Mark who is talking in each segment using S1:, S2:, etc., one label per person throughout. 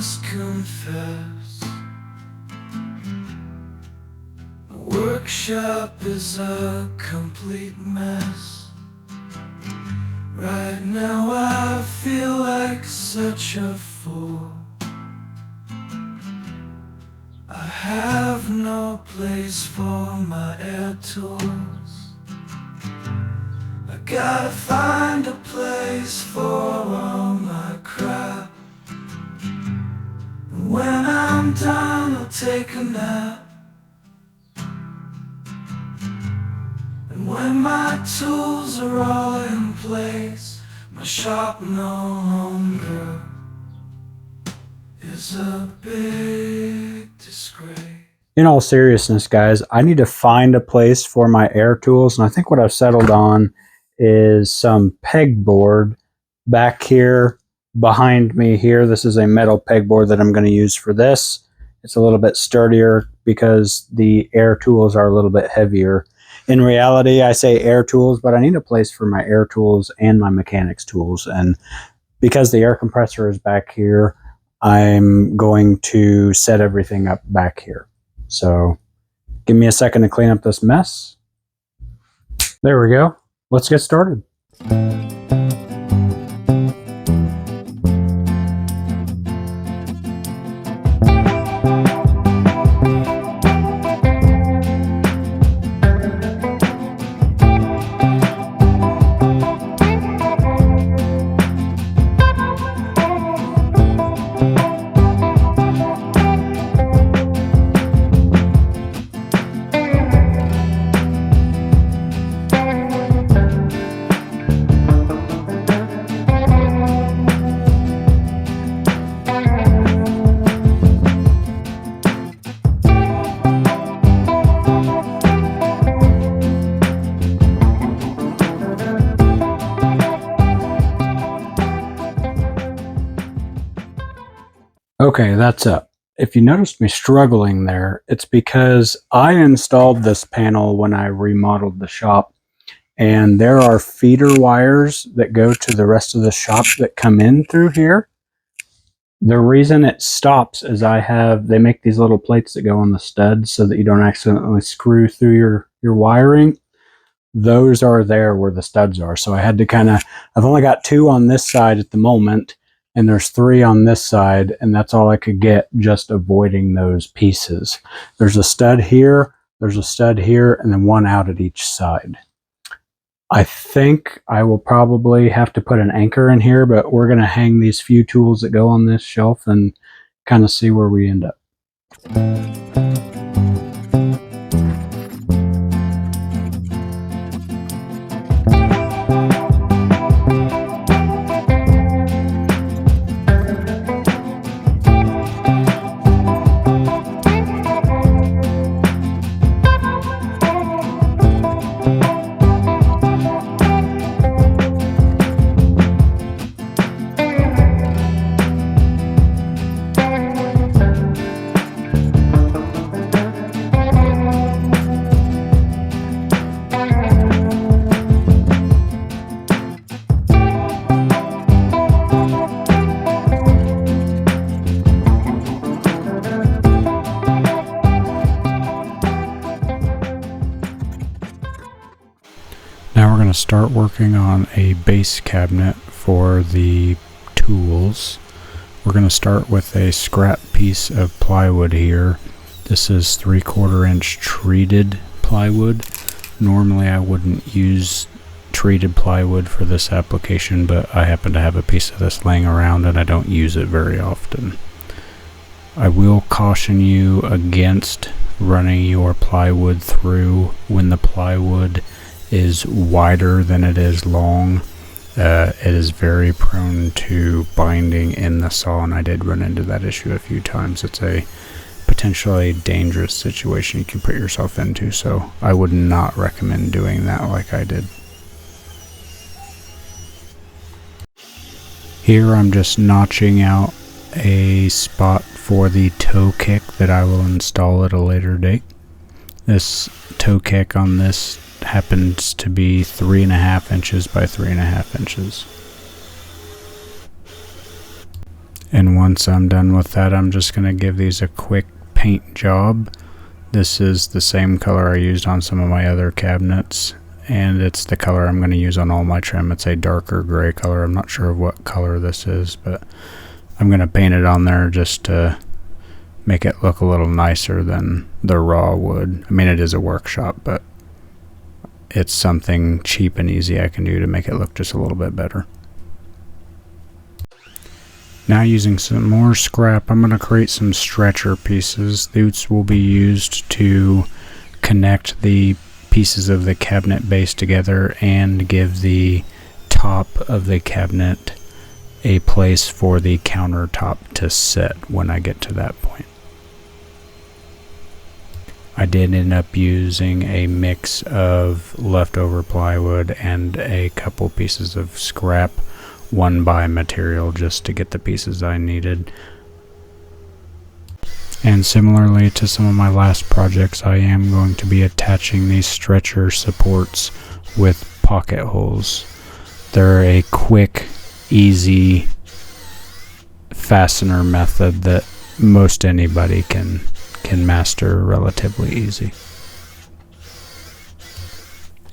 S1: must confess, my workshop is a complete mess. Right now I feel like such a fool. I have no place for my air tools. I gotta find a place for all my crap. And when I'm done, I'll take a nap. And when my tools are all in place, my shop no longer is a big disgrace.
S2: In all seriousness, guys, I need to find a place for my air tools, and I think what I've settled on is some pegboard back here behind me here. This is a metal pegboard that I'm going to use for this. It's a little bit sturdier because the air tools are a little bit heavier. In reality, I say air tools, but I need a place for my air tools and my mechanics tools. And because the air compressor is back here, I'm going to set everything up back here. So give me a second to clean up this mess. There we go. Let's get started. Okay, that's up. If you noticed me struggling there, it's because I installed this panel when I remodeled the shop, and there are feeder wires that go to the rest of the shop that come in through here. The reason it stops is they make these little plates that go on the studs so that you don't accidentally screw through your wiring. Those are there where the studs are. So I had to I've only got 2 on this side at the moment, and there's 3 on this side, and that's all I could get, just avoiding those pieces. There's a stud here, there's a stud here, and then 1 out at each side. I think I will probably have to put an anchor in here, but we're going to hang these few tools that go on this shelf and kind of see where we end up. Now we're going to start working on a base cabinet for the tools. We're going to start with a scrap piece of plywood here. This is 3/4 inch treated plywood. Normally I wouldn't use treated plywood for this application, but I happen to have a piece of this laying around and I don't use it very often. I will caution you against running your plywood through when the plywood is wider than it is long. It is very prone to binding in the saw, and I did run into that issue a few times. It's a potentially dangerous situation you can put yourself into, so I would not recommend doing that like I did. Here I'm just notching out a spot for the toe kick that I will install at a later date. This toe kick on this happens to be 3.5 inches by 3.5 inches. And once I'm done with that, I'm just going to give these a quick paint job. This is the same color I used on some of my other cabinets, and it's the color I'm going to use on all my trim. It's a darker gray color. I'm not sure of what color this is, but I'm going to paint it on there just to make it look a little nicer than the raw wood. I mean, it is a workshop, but it's something cheap and easy I can do to make it look just a little bit better. Now, using some more scrap, I'm going to create some stretcher pieces. These will be used to connect the pieces of the cabinet base together and give the top of the cabinet a place for the countertop to sit when I get to that point. I did end up using a mix of leftover plywood and a couple pieces of scrap one by material just to get the pieces I needed. And similarly to some of my last projects, I am going to be attaching these stretcher supports with pocket holes. They're a quick, easy fastener method that most anybody can master relatively easy.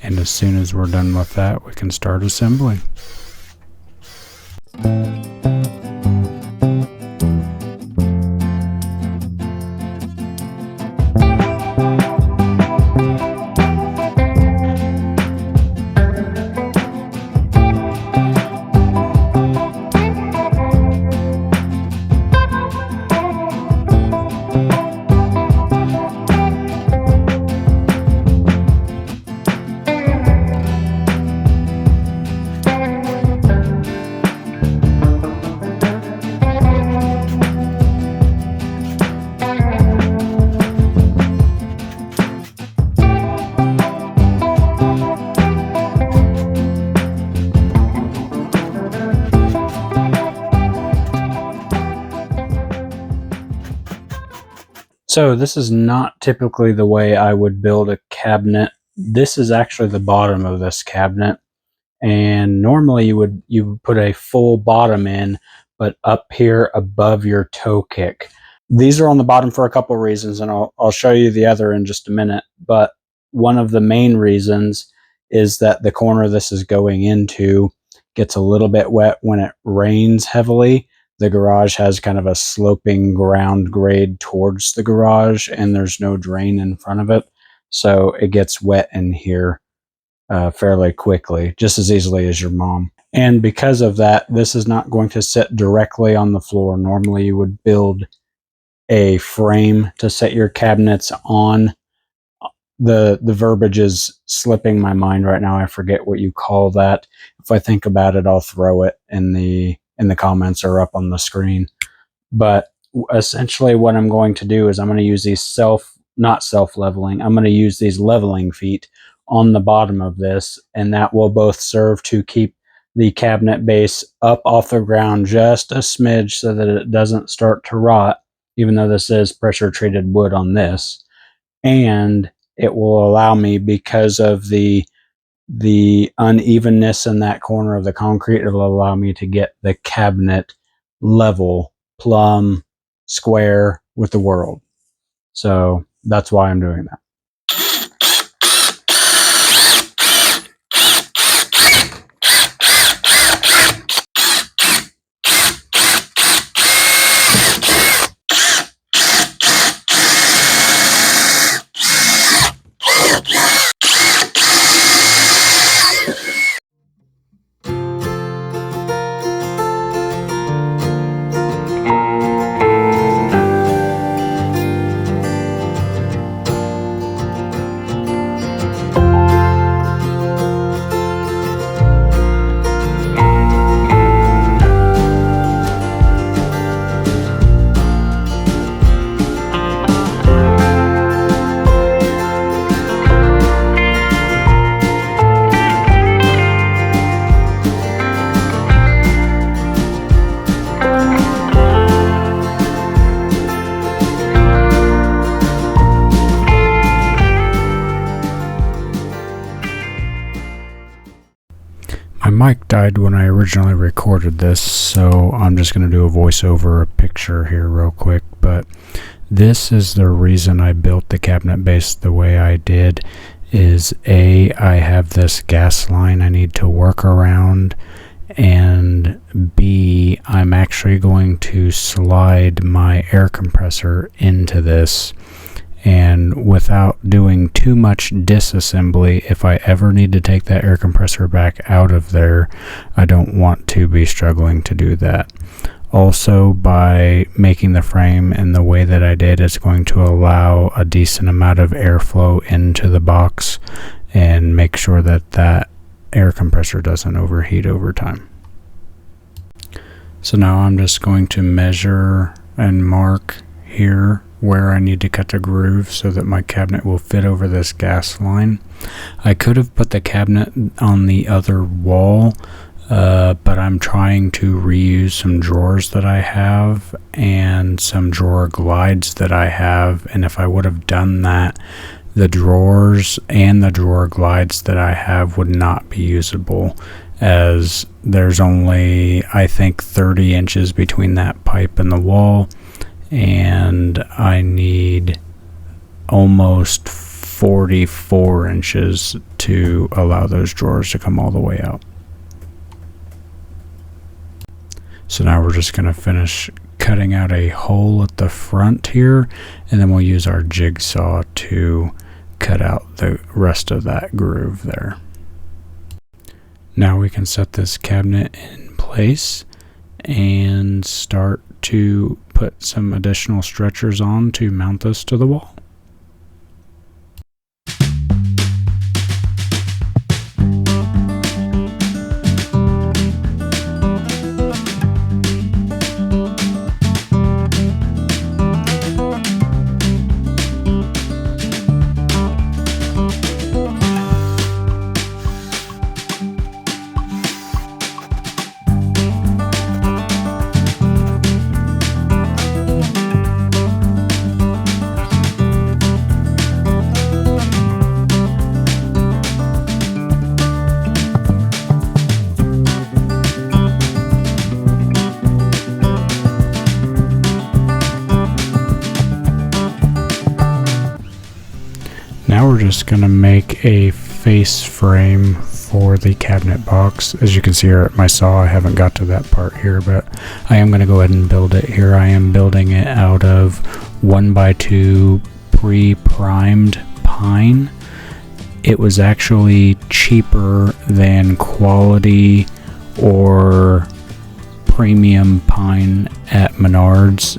S2: And as soon as we're done with that, we can start assembling. So this is not typically the way I would build a cabinet. This is actually the bottom of this cabinet, and normally you would put a full bottom in, but up here above your toe kick. These are on the bottom for a couple reasons, and I'll show you the other in just a minute. But one of the main reasons is that the corner this is going into gets a little bit wet when it rains heavily. The garage has kind of a sloping ground grade towards the garage, and there's no drain in front of it. So it gets wet in here fairly quickly, just as easily as your mom. And because of that, this is not going to sit directly on the floor. Normally you would build a frame to set your cabinets on. The verbiage is slipping my mind right now. I forget what you call that. If I think about it, I'll throw it in the comments or up on the screen. But essentially what I'm going to do is I'm going to use these not self-leveling. I'm going to use these leveling feet on the bottom of this, and that will both serve to keep the cabinet base up off the ground just a smidge so that it doesn't start to rot, even though this is pressure treated wood on this. And it will allow me, because of the unevenness in that corner of the concrete, it'll allow me to get the cabinet level, plumb, square with the world. So that's why I'm doing that. mic died when I originally recorded this, so I'm just going to do a voiceover a picture here real quick. But this is the reason I built the cabinet base the way I did. Is A, I have this gas line I need to work around, and B, I'm actually going to slide my air compressor into this, and without doing too much disassembly, if I ever need to take that air compressor back out of there, I don't want to be struggling to do that. Also, by making the frame in the way that I did, it's going to allow a decent amount of airflow into the box and make sure that that air compressor doesn't overheat over time. So now I'm just going to measure and mark here where I need to cut a groove so that my cabinet will fit over this gas line. I could have put the cabinet on the other wall, but I'm trying to reuse some drawers that I have and some drawer glides that I have, and if I would have done that, the drawers and the drawer glides that I have would not be usable, as there's only, I think, 30 inches between that pipe and the wall, and I need almost 44 inches to allow those drawers to come all the way out. So now we're just going to finish cutting out a hole at the front here, and then we'll use our jigsaw to cut out the rest of that groove there. Now we can set this cabinet in place and start to put some additional stretchers on to mount this to the wall. Now we're just going to make a face frame for the cabinet box. As you can see here at my saw, I haven't got to that part here, but I am going to go ahead and build it here. I am building it out of 1x2 pre-primed pine. It was actually cheaper than quality or premium pine at Menards.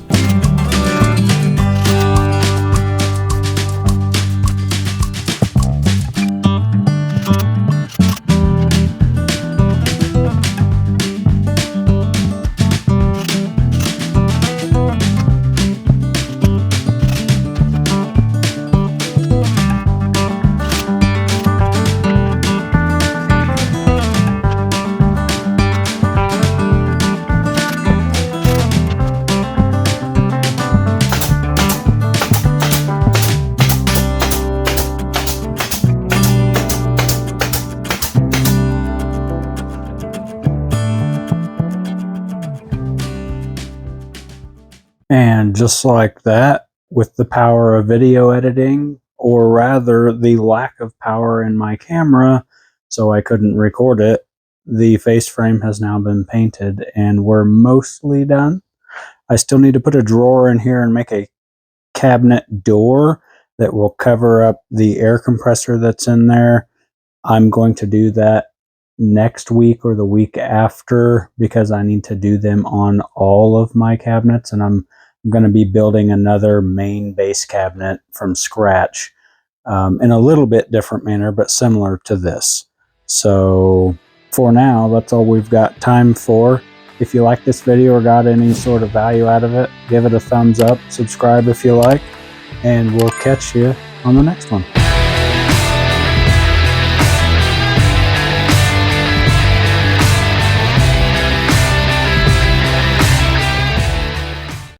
S2: And just like that, with the power of video editing, or rather the lack of power in my camera, so I couldn't record it, the face frame has now been painted and we're mostly done. I still need to put a drawer in here and make a cabinet door that will cover up the air compressor that's in there. I'm going to do that next week or the week after because I need to do them on all of my cabinets, and I'm going to be building another main base cabinet from scratch in a little bit different manner, but similar to this. So for now, that's all we've got time for. If you like this video or got any sort of value out of it, give it a thumbs up, subscribe if you like, and we'll catch you on the next one.